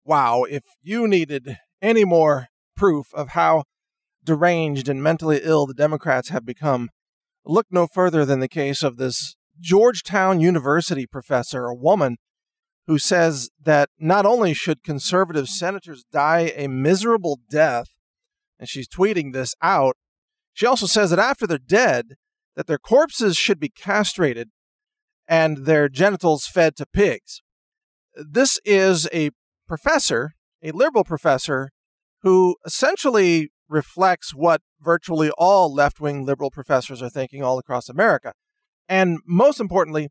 Wow, if you needed any more proof of how deranged and mentally ill the Democrats have become, look no further than the case of this Georgetown University professor, a woman who says that not only should conservative senators die a miserable death, and she's tweeting this out, she also says that after they're dead, that their corpses should be castrated and their genitals fed to pigs. This is a professor, a liberal professor, who essentially reflects what virtually all left-wing liberal professors are thinking all across America. And most importantly,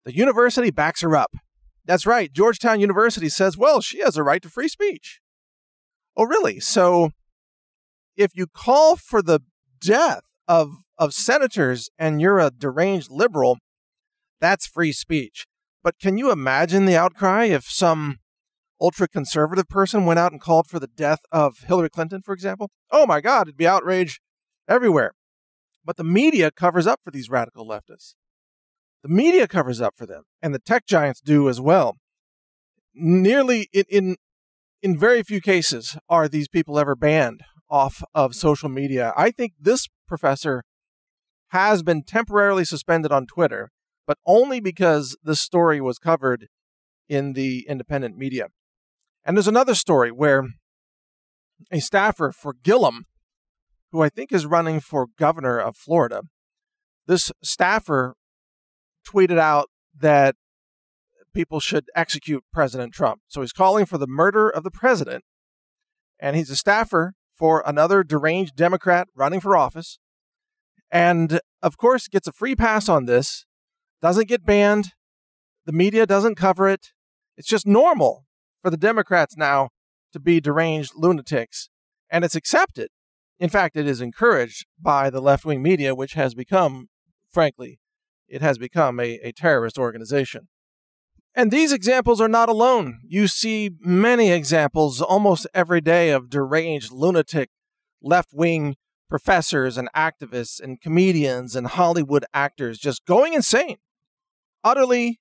the university backs her up. That's right. Georgetown University says, well, she has a right to free speech. Oh, really? So if you call for the death of senators and you're a deranged liberal, that's free speech. But can you imagine the outcry if some ultra-conservative person went out and called for the death of Hillary Clinton, for example? Oh my God, it'd be outrage everywhere. But the media covers up for these radical leftists. The media covers up for them, and the tech giants do as well. Nearly in very few cases are these people ever banned off of social media. I think this professor has been temporarily suspended on Twitter, but only because this story was covered in the independent media. And there's another story where a staffer for Gillum, who I think is running for governor of Florida, this staffer tweeted out that people should execute President Trump. So he's calling for the murder of the president, and he's a staffer for another deranged Democrat running for office, and of course gets a free pass on this, doesn't get banned, the media doesn't cover it. It's just normal for the Democrats now to be deranged lunatics, and it's accepted. In fact, it is encouraged by the left-wing media, which has become, frankly, it has become a terrorist organization. And these examples are not alone. You see many examples almost every day of deranged, lunatic, left-wing professors and activists and comedians and Hollywood actors just going insane, utterly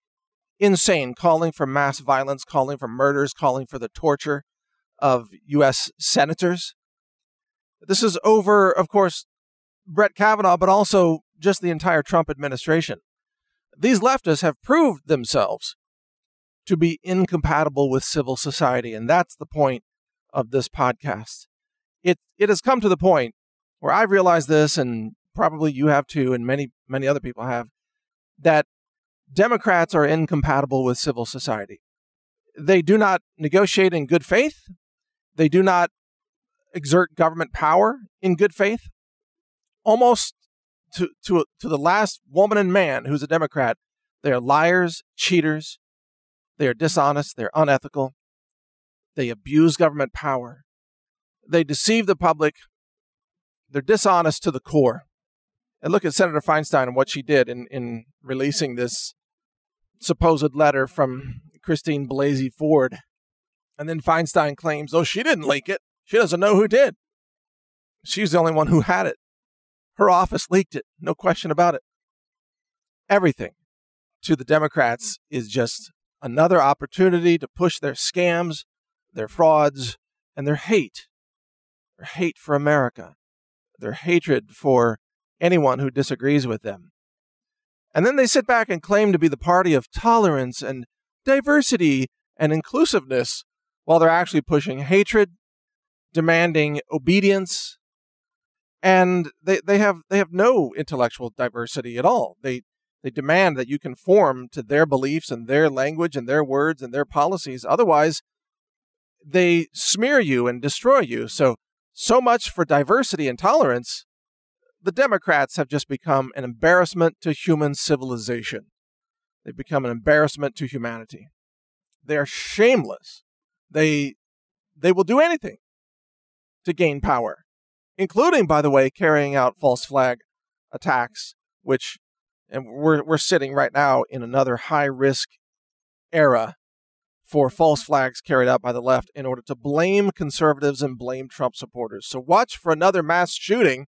insane, calling for mass violence, calling for murders, calling for the torture of U.S. senators. This is over, of course, Brett Kavanaugh, but also just the entire Trump administration. These leftists have proved themselves to be incompatible with civil society, and that's the point of this podcast. It has come to the point where I've realized this, and probably you have too, and many other people have, that Democrats are incompatible with civil society. They do not negotiate in good faith. They do not exert government power in good faith. Almost to the last woman and man who's a Democrat, they are liars, cheaters, they are dishonest, they're unethical, they abuse government power, they deceive the public, they're dishonest to the core. And look at Senator Feinstein and what she did in releasing this supposed letter from Christine Blasey Ford. And then Feinstein claims, oh, she didn't leak it. She doesn't know who did. She's the only one who had it. Her office leaked it. No question about it. Everything to the Democrats is just another opportunity to push their scams, their frauds, and their hate. Their hate for America. Their hatred for anyone who disagrees with them. And then they sit back and claim to be the party of tolerance and diversity and inclusiveness while they're actually pushing hatred, demanding obedience, and they have no intellectual diversity at all. They demand that you conform to their beliefs and their language and their words and their policies. Otherwise, they smear you and destroy you. So much for diversity and tolerance. The Democrats have just become an embarrassment to human civilization. They've become an embarrassment to humanity. They are shameless. They will do anything to gain power, including, by the way, carrying out false flag attacks, which, and we're sitting right now in another high-risk era for false flags carried out by the left in order to blame conservatives and blame Trump supporters. So watch for another mass shooting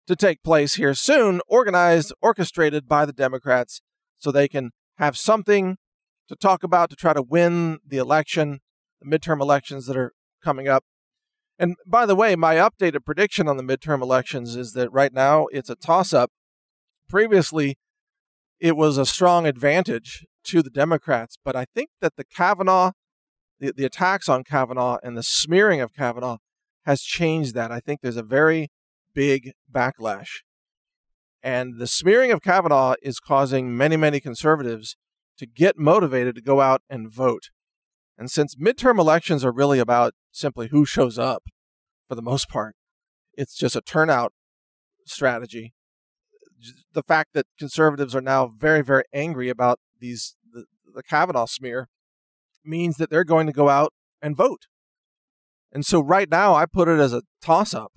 to take place here soon, organized, orchestrated by the Democrats, so they can have something to talk about to try to win the election the midterm elections that are coming up. And by the way, my updated prediction on the midterm elections is that right now it's a toss-up. Previously, it was a strong advantage to the Democrats, but I think that the Kavanaugh, the attacks on Kavanaugh and the smearing of Kavanaugh has changed that. I think there's a very big backlash. And the smearing of Kavanaugh is causing many, many conservatives to get motivated to go out and vote. And since midterm elections are really about simply who shows up, for the most part, it's just a turnout strategy. The fact that conservatives are now very, very angry about the Kavanaugh smear means that they're going to go out and vote. And so right now, I put it as a toss-up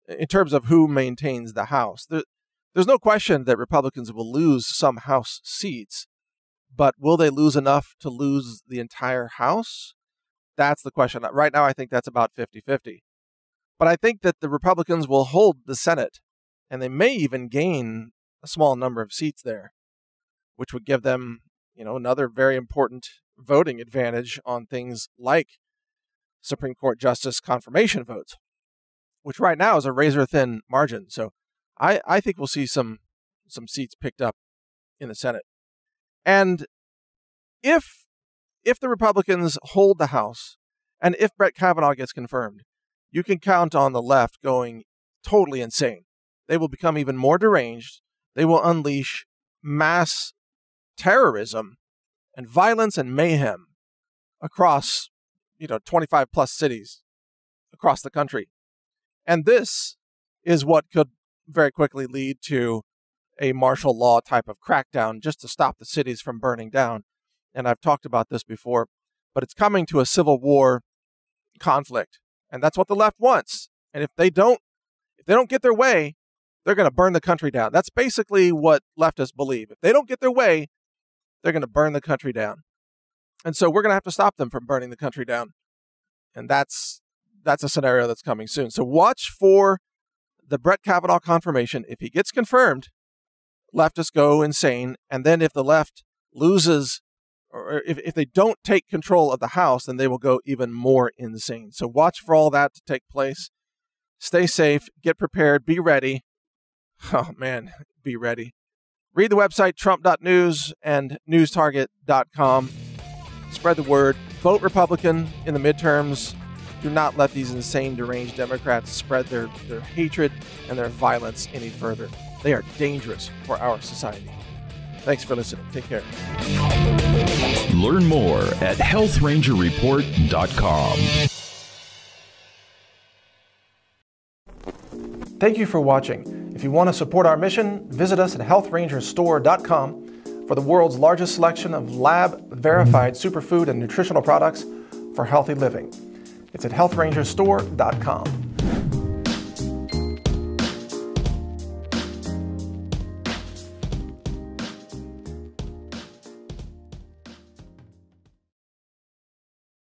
in terms of who maintains the House. There's no question that Republicans will lose some House seats, but will they lose enough to lose the entire House? That's the question. Right now, I think that's about 50-50. But I think that the Republicans will hold the Senate, and they may even gain a small number of seats there, which would give them, another very important voting advantage on things like Supreme Court justice confirmation votes, which right now is a razor-thin margin. So I think we'll see some seats picked up in the Senate. And if the Republicans hold the House, and if Brett Kavanaugh gets confirmed, you can count on the left going totally insane. They will become even more deranged. They will unleash mass terrorism and violence and mayhem across, 25 plus cities across the country. And this is what could very quickly lead to a martial law type of crackdown just to stop the cities from burning down. And I've talked about this before, but it's coming to a civil war conflict. And that's what the left wants. And if they don't get their way, they're going to burn the country down. That's basically what leftists believe. If they don't get their way, they're going to burn the country down. And so we're going to have to stop them from burning the country down. And that's a scenario that's coming soon. So watch for the Brett Kavanaugh confirmation. If he gets confirmed, leftists go insane. And then if the left loses, or if they don't take control of the House, then they will go even more insane. So watch for all that to take place. Stay safe, get prepared, be ready. Oh man, be ready. Read the website trump.news and newstarget.com. Spread the word. Vote Republican in the midterms. Do not let these insane, deranged Democrats spread their hatred and their violence any further. They are dangerous for our society. Thanks for listening. Take care. Learn more at healthrangerreport.com. Thank you for watching. If you want to support our mission, visit us at healthrangerstore.com for the world's largest selection of lab-verified superfood and nutritional products for healthy living. It's at healthrangerstore.com.